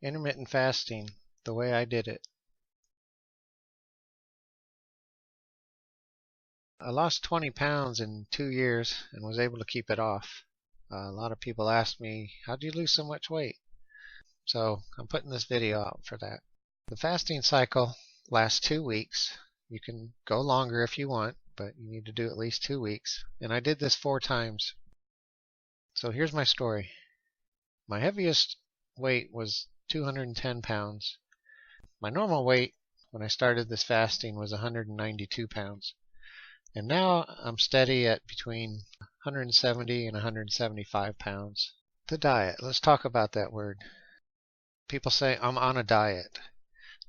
Intermittent fasting, the way I did it. I lost 20 pounds in 2 years and was able to keep it off. A lot of people ask me, how'd you lose so much weight? So I'm putting this video out for that. The fasting cycle lasts 2 weeks. You can go longer if you want, but you need to do at least 2 weeks. And I did this 4 times. So here's my story. My heaviest weight was 210 pounds. My normal weight when I started this fasting was 192 pounds. And now I'm steady at between 170 and 175 pounds. The diet. Let's talk about that word. People say, I'm on a diet.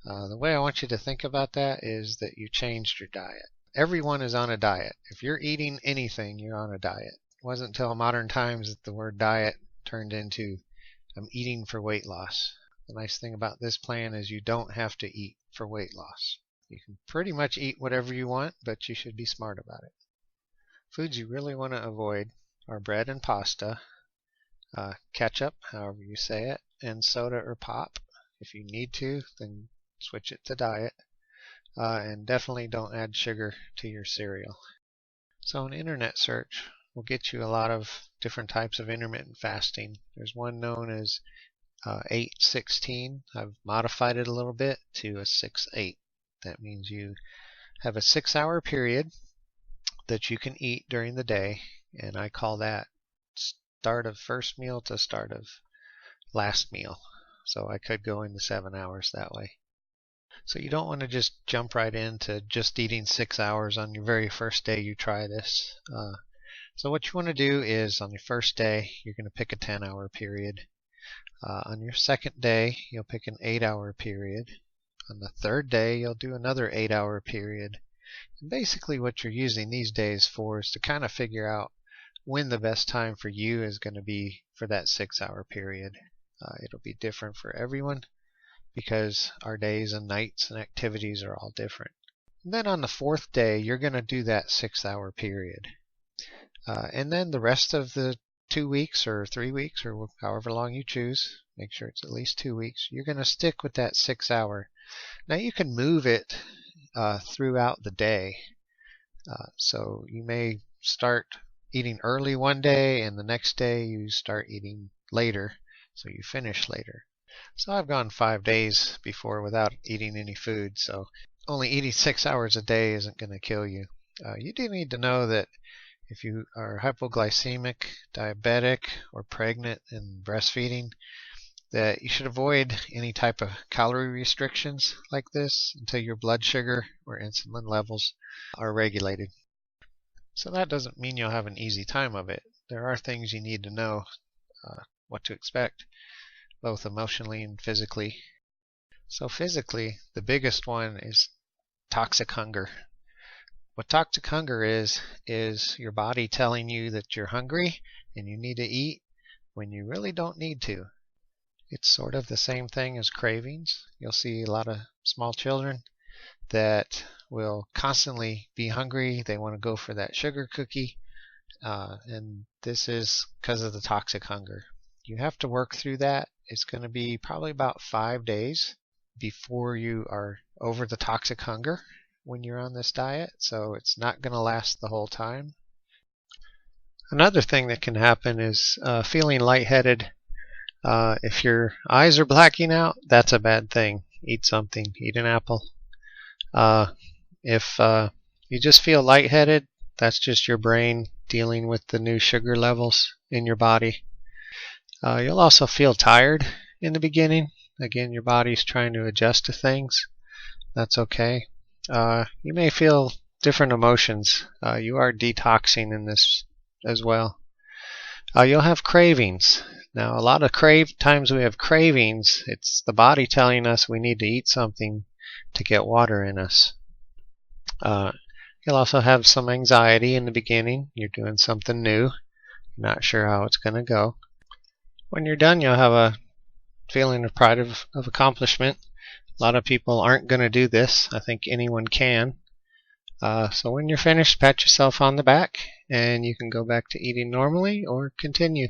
The way I want you to think about that is that you changed your diet. Everyone is on a diet. If you're eating anything, you're on a diet. It wasn't until modern times that the word diet turned into I'm eating for weight loss. The nice thing about this plan is you don't have to eat for weight loss. You can pretty much eat whatever you want, but you should be smart about it. Foods you really want to avoid are bread and pasta, ketchup, however you say it, and soda or pop. If you need to, then switch it to diet. And definitely don't add sugar to your cereal. So an internet search will get you a lot of different types of intermittent fasting. There's one known as 8-16. I've modified it a little bit to a 6-8. That means you have a 6-hour period that you can eat during the day, and I call that start of first meal to start of last meal. So I could go into 7 hours that way. So you don't want to just jump right into just eating 6 hours on your very first day you try this. So what you want to do is on your first day, you're going to pick a 10-hour period. On your second day, you'll pick an 8-hour period. On the third day, you'll do another 8-hour period. And basically what you're using these days for is to kind of figure out when the best time for you is going to be for that 6-hour period. It'll be different for everyone because our days and nights and activities are all different. And then on the fourth day, you're going to do that 6-hour period. And then the rest of the 2 weeks or 3 weeks or however long you choose, make sure it's at least 2 weeks, you're going to stick with that 6-hour. Now you can move it throughout the day. So you may start eating early one day and the next day you start eating later, so you finish later. So I've gone 5 days before without eating any food, so only eating 6 hours a day isn't going to kill you. You do need to know that if you are hypoglycemic, diabetic, or pregnant and breastfeeding, that you should avoid any type of calorie restrictions like this until your blood sugar or insulin levels are regulated. So that doesn't mean you'll have an easy time of it. There are things you need to know what to expect, both emotionally and physically. So physically, the biggest one is toxic hunger. What toxic hunger is your body telling you that you're hungry and you need to eat when you really don't need to. It's sort of the same thing as cravings. You'll see a lot of small children that will constantly be hungry. They want to go for that sugar cookie. And this is because of the toxic hunger. You have to work through that. It's going to be probably about 5 days before you are over the toxic hunger when you're on this diet. So it's not going to last the whole time. Another thing that can happen is feeling lightheaded. If your eyes are blacking out, that's a bad thing. Eat something. Eat an apple. If you just feel lightheaded, that's just your brain dealing with the new sugar levels in your body. You'll also feel tired in the beginning. Again, your body's trying to adjust to things. That's okay. You may feel different emotions. You are detoxing in this as well. You'll have cravings. Now, a lot of times we have cravings, it's the body telling us we need to eat something to get water in us. You'll also have some anxiety in the beginning. You're doing something new. You're not sure how it's going to go. When you're done, you'll have a feeling of pride of accomplishment. A lot of people aren't going to do this. I think anyone can. So when you're finished, pat yourself on the back, and you can go back to eating normally or continue.